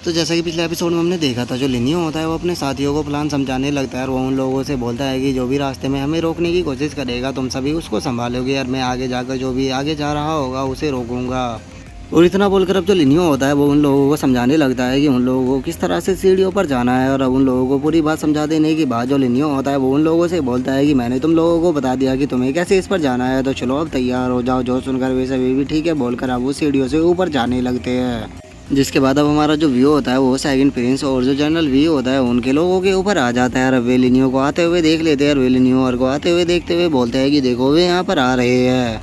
तो जैसा कि पिछले एपिसोड में हमने देखा था, जो लिनियो होता है वो अपने साथियों को प्लान समझाने लगता है और वो उन लोगों से बोलता है कि जो भी रास्ते में हमें रोकने की कोशिश करेगा तुम सभी उसको संभालोगे और मैं आगे जाकर जो भी आगे जा रहा होगा उसे रोकूंगा। और इतना बोलकर अब जो लिनियो होता है वो उन लोगों को समझाने लगता है कि उन लोगों को किस तरह से सीढ़ियों पर जाना है। और अब उन लोगों को पूरी बात समझा देने के बाद जो लिनियो होता है वो उन लोगों से बोलता है कि मैंने तुम लोगों को बता दिया कि तुम्हें कैसे इस पर जाना है, तो चलो अब तैयार हो जाओ। जो सुनकर वे सभी भी ठीक है बोलकर अब वो सीढ़ियों से ऊपर जाने लगते हैं। जिसके बाद अब हमारा जो व्यू होता है वो सेकंड प्रिंस और जो जनरल व्यू होता है उनके लोगों के ऊपर आ जाता है। और वे लिनियो को आते हुए देख लेते हैं और वे लिनियो और को आते हुए देखते हुए बोलते हैं कि देखो वे यहाँ पर आ रहे हैं।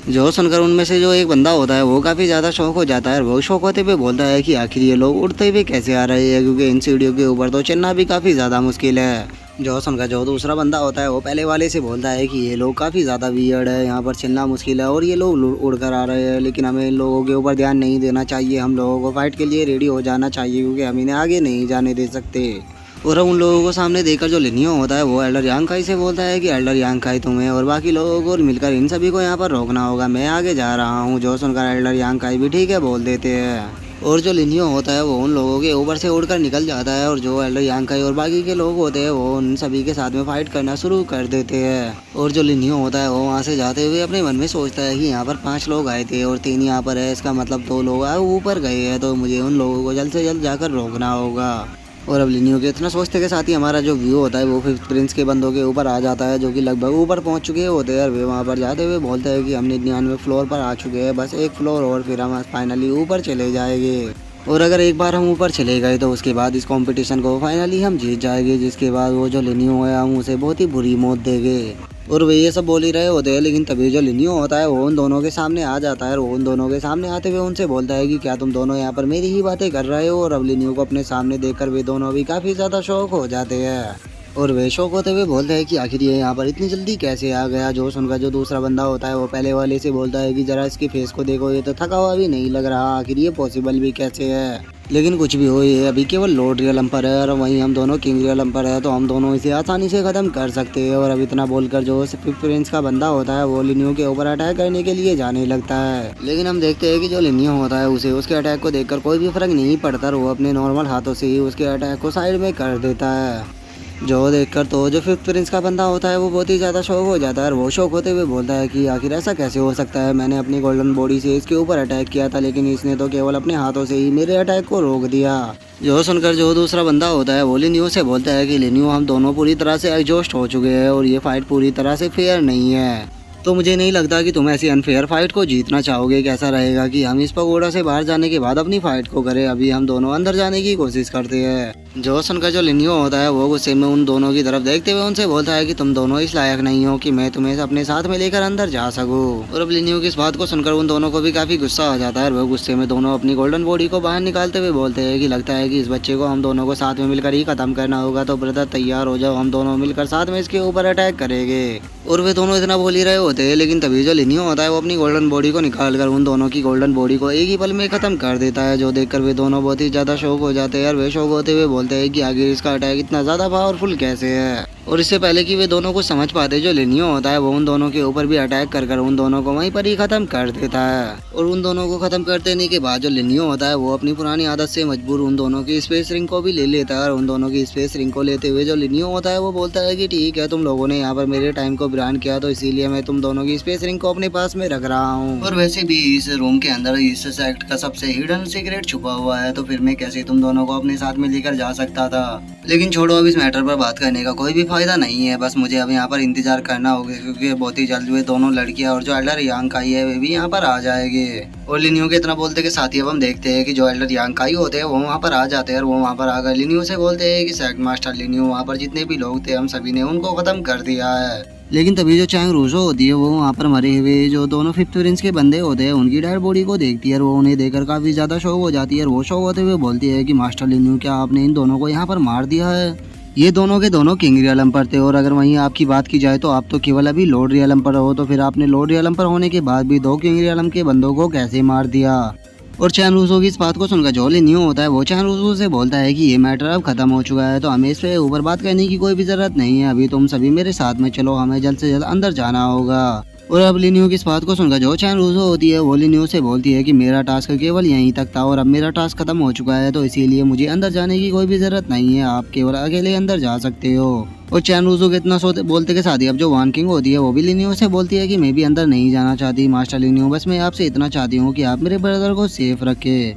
जो सुनकर उनमें से जो एक बंदा होता है वो काफ़ी ज़्यादा शौक हो जाता है और वो शौक होते हुए बोलता है कि आखिर ये लोग उड़ते हुए कैसे आ रहे हैं, क्योंकि इन सीढ़ियों के ऊपर तो चलना भी काफ़ी ज़्यादा मुश्किल है। जो सुनकर जो दूसरा बंदा होता है वो पहले वाले से बोलता है कि ये लोग काफ़ी ज़्यादा वियर्ड है, यहाँ पर चलना मुश्किल है और ये लोग उड़ कर आ रहे हैं, लेकिन हमें इन लोगों के ऊपर ध्यान नहीं देना चाहिए। हम लोगों को फाइट के लिए रेडी हो जाना चाहिए, क्योंकि हम इन्हें आगे नहीं जाने दे सकते। और उन लोगों को सामने देखकर जो लिनियो होता है वो एल्डर यांगकाई से बोलता है कि एल्डर यांगकाई तुम्हें और बाकी लोगों को मिलकर इन सभी को यहाँ पर रोकना होगा, मैं आगे जा रहा हूँ। जो सुनकर एल्डर यांगकाई भी ठीक है बोल देते हैं और जो लिनियो होता है वो उन लोगों के ऊपर से उड़कर निकल जाता है। और जो एल्डर यांगकाई और बाकी के लोग होते हैं वो उन सभी के साथ में फाइट करना शुरू कर देते हैं। और जो लिनियो होता है वो वहाँ से जाते हुए अपने मन में सोचता है कि यहाँ पर 5 लोग आए थे और 3 यहाँ पर है, इसका मतलब 2 लोग ऊपर गए हैं, तो मुझे उन लोगों को जल्द से जल्द जाकर रोकना होगा। और अब लिनियो के इतना सोचते के साथ ही हमारा जो व्यू होता है वो फिफ्थ प्रिंस के बंदों के ऊपर आ जाता है, जो कि लगभग ऊपर पहुंच चुके होते हैं। और वे वहां पर जाते हुए बोलते हैं कि हम 99वें फ्लोर पर आ चुके हैं, बस एक फ्लोर और फिर हम फाइनली ऊपर चले जाएंगे। और अगर एक बार हम ऊपर चले गए तो उसके बाद इस कंपटीशन को फाइनली हम जीत जाएंगे, जिसके बाद वो जो लिनियो है हम उसे बहुत ही बुरी मौत देंगे। और वे ये सब बोल ही रहे होते हैं, लेकिन तभी जो लिनियो होता है वो उन दोनों के सामने आ जाता है और वो उन दोनों के सामने आते हुए उनसे बोलता है कि क्या तुम दोनों यहाँ पर मेरी ही बातें कर रहे हो। और अब लिनियो को अपने सामने देखकर वे दोनों भी काफ़ी ज़्यादा शौक हो जाते हैं और वे शौक होते हुए बोलते हैं कि आखिर ये यहाँ पर इतनी जल्दी कैसे आ गया। जो सुनकर जो दूसरा बंदा होता है वो पहले वाले से बोलता है कि जरा इसके फेस को देखो, ये तो थका हुआ भी नहीं लग रहा, आखिर ये पॉसिबल भी कैसे है। लेकिन कुछ भी हो, ये अभी केवल लॉर्ड रियलम पर है और वहीं हम दोनों किंग रियलम पर है, तो हम दोनों इसे आसानी से ख़त्म कर सकते हैं। और अब इतना बोलकर जो फिफ्थ प्रिंस का बंदा होता है वो लिनियो के ऊपर अटैक करने के लिए जाने लगता है। लेकिन हम देखते हैं कि जो लिनियो होता है उसे उसके अटैक को देखकर कोई भी फर्क नहीं पड़ता और वो अपने नॉर्मल हाथों से ही उसके अटैक को साइड में कर देता है। जो देखकर तो जो फिफ्थ प्रिंस का बंदा होता है वो बहुत ही ज़्यादा शौक हो जाता है और वो शौक होते हुए बोलता है कि आखिर ऐसा कैसे हो सकता है, मैंने अपनी गोल्डन बॉडी से इसके ऊपर अटैक किया था, लेकिन इसने तो केवल अपने हाथों से ही मेरे अटैक को रोक दिया। जो सुनकर जो दूसरा बंदा होता है वो लिनियो से बोलता है कि लिनियो हम दोनों पूरी तरह से एग्जॉस्ट हो चुके हैं और ये फाइट पूरी तरह से फेयर नहीं है, तो मुझे नहीं लगता कि तुम ऐसी अनफेयर फाइट को जीतना चाहोगे। कैसा रहेगा कि हम इस पगोड़ा से बाहर जाने के बाद अपनी फाइट को करें, अभी हम दोनों अंदर जाने की कोशिश करते हैं। जो सुनकर जो लिनियो होता है वो गुस्से में उन दोनों की तरफ देखते हुए उनसे बोलता है कि तुम दोनों इस लायक नहीं हो कि मैं तुम्हें अपने साथ में लेकर अंदर जा सकूं। और अब लिनियो की इस बात को सुनकर उन दोनों को भी काफी गुस्सा आ जाता है और वो गुस्से में दोनों अपनी गोल्डन बॉडी को बाहर निकालते हुए बोलते हैं कि लगता है कि इस बच्चे को हम दोनों को साथ में मिलकर ही खत्म करना होगा, तो ब्रदर तैयार हो जाओ, हम दोनों मिलकर साथ में इसके ऊपर अटैक करेंगे। और वे दोनों इतना बोल ही रहे होते हैं, लेकिन तभी जो लिनियो होता है वो अपनी गोल्डन बॉडी को निकालकर उन दोनों की गोल्डन बॉडी को एक ही पल में खत्म कर देता है। जो देखकर वे दोनों बहुत ही ज्यादा शौक हो जाते हैं और वे शौक होते हुए बोलते हैं कि आगे इसका अटैक इतना ज्यादा पावरफुल कैसे है। और इससे पहले कि वे दोनों को समझ पाते, जो लिनियो होता है वो उन दोनों के ऊपर भी अटैक कर उन दोनों को वहीं पर ही खत्म कर देता है। और उन दोनों को खत्म कर देने के बाद जो लिनियो होता है वो अपनी पुरानी आदत से मजबूर उन दोनों की स्पेस रिंग को भी ले लेता है। और उन दोनों की स्पेस रिंग को लेते हुए जो लिनियो होता है वो बोलता है कि ठीक है, तुम लोगों ने यहाँ पर मेरे टाइम को ब्रांड किया, तो इसीलिए मैं तुम दोनों की स्पेस रिंग को अपने पास में रख रहा हूँ। और वैसे भी इस रूम के अंदर इस सेक्ट का सबसे हिडन सीक्रेट छुपा हुआ है, तो फिर मैं कैसे तुम दोनों को अपने साथ में लेकर जा सकता था। लेकिन छोड़ो, अब इस मैटर पर बात करने का कोई भी फायदा नहीं है, बस मुझे अब यहाँ पर इंतजार करना होगा, क्योंकि बहुत ही जल्द वे दोनों लड़कियां और जो एल्डर यांगकाई है वे भी यहाँ पर आ जाएंगे। और लिनियो के इतना बोलते के साथ ही अब हम देखते हैं कि जो एल्डर यांगकाई होते हैं वो वहाँ पर आ जाते हैं और वो वहाँ पर आकर लिनियो से बोलते हैं कि सेक्ट मास्टर लिनियो, वहाँ पर जितने भी लोग थे हम सभी ने उनको खत्म कर दिया है। लेकिन तभी जो चैंग रूसो होती है वो वहाँ पर मरे हुए जो दोनों फिफ्थ प्रिंस के बंदे होते हैं उनकी डेड बॉडी को देखती है और वो उन्हें देखकर काफी ज्यादा शौक हो जाती है। और वो शौक होते हुए बोलती है कि मास्टर लिनियो, क्या आपने इन दोनों को यहाँ पर मार दिया है? ये दोनों के दोनों किंग रियलम पर थे और अगर वहीं आपकी बात की जाए तो आप तो केवल अभी लॉर्ड रियलम पर हो, तो फिर आपने लॉर्ड रियलम पर होने के बाद भी 2 किंग रियलम के बंदों को कैसे मार दिया? और चैन रूसो की इस बात को सुनकर जो लिनियो होता है वो चैन रूसो से बोलता है कि ये मैटर अब खत्म हो चुका है, तो हमें इस पे ऊपर बात करने की कोई भी जरूरत नहीं है, अभी तुम सभी मेरे साथ में चलो, हमें जल्द से जल्द अंदर जाना होगा। और अब लिनियो की इस बात को सुनकर जो चैन रूसो होती है वो लिनियो से बोलती है कि मेरा टास्क केवल यहीं तक था और अब मेरा टास्क खत्म हो चुका है, तो इसीलिए मुझे अंदर जाने की कोई भी जरूरत नहीं है, आप केवल अकेले अंदर जा सकते हो। और चैन रूसो के इतना सोते बोलते के साथ ही अब जो वान किंग होती है वो भी लिनियो से बोलती है कि मैं भी अंदर नहीं जाना चाहती मास्टर लिनियो, बस मैं आपसे इतना चाहती हूँ कि आप मेरे ब्रदर को सेफ रखे।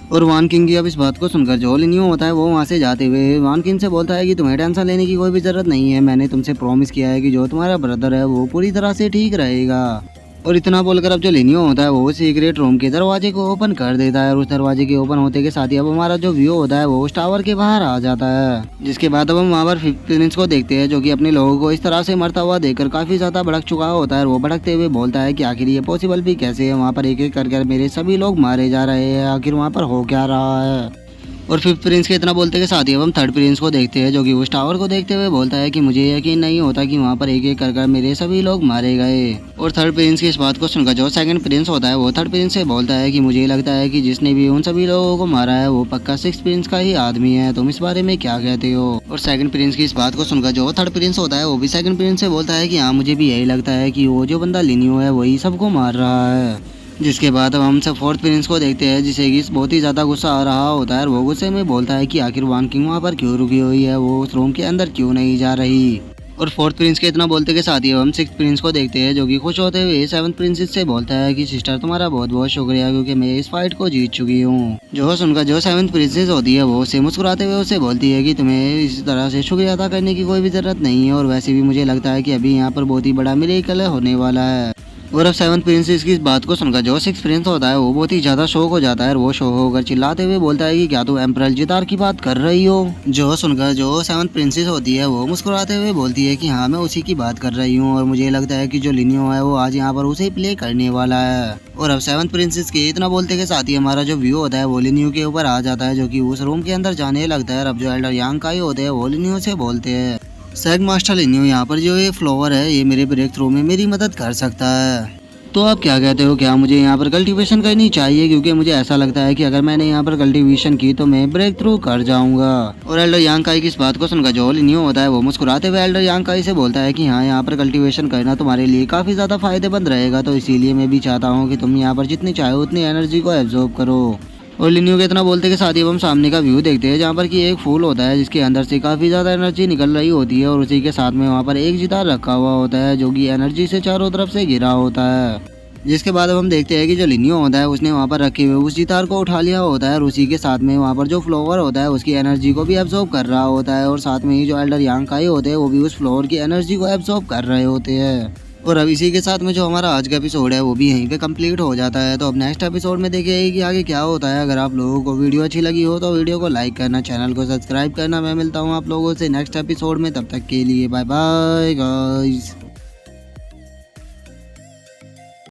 और वान किंग की अब इस बात को सुनकर जो लिनियो होता है वो वहाँ से जाते हुए वान किंग से बोलता है कि तुम्हें टेंशन लेने की कोई भी जरूरत नहीं है, मैंने तुमसे प्रॉमिस किया है कि जो तुम्हारा ब्रदर है वो पूरी तरह से ठीक रहेगा। और इतना बोलकर अब जो लिनियो होता है वो सीक्रेट रूम के दरवाजे को ओपन कर देता है और उस दरवाजे के ओपन होते के साथ ही अब हमारा जो व्यू होता है वो उस टावर के बाहर आ जाता है। जिसके बाद अब हम वहाँ पर फिफ्थ प्रिंस को देखते हैं जो कि अपने लोगों को इस तरह से मरता हुआ देखकर काफी ज्यादा भड़क चुका होता है। वो भड़कते हुए बोलता है कि आखिर ये पॉसिबल भी कैसे है, वहाँ पर एक एक करके मेरे सभी लोग मारे जा रहे हैं, आखिर वहाँ पर हो क्या रहा है। और फिफ्थ प्रिंस के इतना बोलते के साथ ही अब हम थर्ड प्रिंस को देखते हैं जो कि उस टावर को देखते हुए बोलता है कि मुझे यकीन नहीं होता कि वहाँ पर एक एक कर मेरे सभी लोग मारे गए। और थर्ड प्रिंस की इस बात को सुनकर जो सेकंड प्रिंस होता है वो थर्ड प्रिंस से बोलता है कि मुझे लगता है कि जिसने भी उन सभी लोगों को मारा है वो पक्का सिक्स प्रिंस का ही आदमी है, तुम इस बारे में क्या कहते हो। और सेकंड प्रिंस की इस बात को सुनकर जो थर्ड प्रिंस होता है वो भी सेकंड प्रिंस से बोलता है कि हाँ मुझे भी यही लगता है कि वो जो बंदा लिनियो है वही सबको मार रहा है। जिसके बाद अब हम सब फोर्थ प्रिंस को देखते हैं जिसे कि बहुत ही ज़्यादा गुस्सा आ रहा होता है और वो गुस्से में बोलता है कि आखिर वान किंग वहाँ पर क्यों रुकी हुई है, वो उस रूम के अंदर क्यों नहीं जा रही। और फोर्थ प्रिंस के इतना बोलते के साथ ही अब हम सिक्स प्रिंस को देखते हैं जो कि खुश होते हुए सेवंथ प्रिंसेस से बोलता है कि सिस्टर तुम्हारा बहुत बहुत शुक्रिया क्योंकि मैं इस फाइट को जीत चुकी हूँ। जो सुनकर जो सेवंथ प्रिंसेस होती है वो उसे मुस्कुराते हुए उसे बोलती है कि तुम्हें इस तरह से शुक्रिया अदा करने की कोई भी जरूरत नहीं है और वैसे भी मुझे लगता है कि अभी यहाँ पर बहुत ही बड़ा मिरेकल होने वाला है। और अब सेवंथ प्रिंस की इस बात को सुनकर जो सिक्स प्रिंस होता है वो बहुत ही ज्यादा शौक हो जाता है और वो शौक होकर चिल्लाते हुए बोलता है कि क्या तुम एम्परल जितार की बात कर रही हो। जो सुनकर जो सेवंथ प्रिंसेस होती है वो मुस्कुराते हुए बोलती है कि हाँ मैं उसी की बात कर रही हूँ और मुझे लगता है कि जो लिनियो है वो आज यहाँ पर उसे प्ले करने वाला है। और अब सेवंथ प्रिंसेस के इतना बोलते के साथ ही हमारा जो व्यू होता है वो लिनियो के ऊपर आ जाता है जो कि उस रूम के अंदर जाने लगता है। अब जो एल्डर यांग काई होते हैं वो लिनियो से बोलते हैं सैग मास्टर लिनियो, यहाँ पर जो ये फ्लावर है ये मेरे ब्रेक थ्रू में मेरी मदद कर सकता है, तो आप क्या कहते हो, क्या मुझे यहाँ पर कल्टीवेशन करनी चाहिए, क्योंकि मुझे ऐसा लगता है कि अगर मैंने यहाँ पर कल्टीवेशन की तो मैं ब्रेक थ्रू कर जाऊंगा। और एल्डर यांग काई की इस बात को सुनकर जो लिनियो होता है वो मुस्कुराते हुए एल्डर यांग काई से बोलता है कि हाँ यहाँ पर कल्टीवेशन करना तुम्हारे लिए काफी ज्यादा फायदेमंद रहेगा, तो इसीलिए मैं भी चाहता हूँ कि तुम यहाँ पर जितनी चाहो उतनी एनर्जी को एब्जॉर्ब करो। और लिनियो के इतना बोलते के साथ ही हम सामने का व्यू देखते हैं जहाँ पर कि एक फूल होता है जिसके अंदर से काफ़ी ज़्यादा एनर्जी निकल रही होती है और उसी के साथ में वहाँ पर एक जितार रखा हुआ होता है जो कि एनर्जी से चारों तरफ से घिरा होता है। जिसके बाद अब हम देखते हैं कि जो लिनियो होता है उसने वहाँ पर रखे हुए उस जितार को उठा लिया होता है और उसी के साथ में वहाँ पर जो फ्लावर होता है उसकी एनर्जी को भी एब्जॉर्ब कर रहा होता है और साथ में ही जो एल्डर यांग काई होते हैं वो भी उस फ्लावर की एनर्जी को एब्जॉर्ब कर रहे होते हैं। और अब इसी के साथ में जो हमारा आज का एपिसोड है वो भी यहीं पे कंप्लीट हो जाता है। तो अब नेक्स्ट एपिसोड में देखिए कि आगे क्या होता है। अगर आप लोगों को वीडियो अच्छी लगी हो तो वीडियो को लाइक करना, चैनल को सब्सक्राइब करना। मैं मिलता हूँ आप लोगों से नेक्स्ट एपिसोड में, तब तक के लिए बाय बाय गाइस।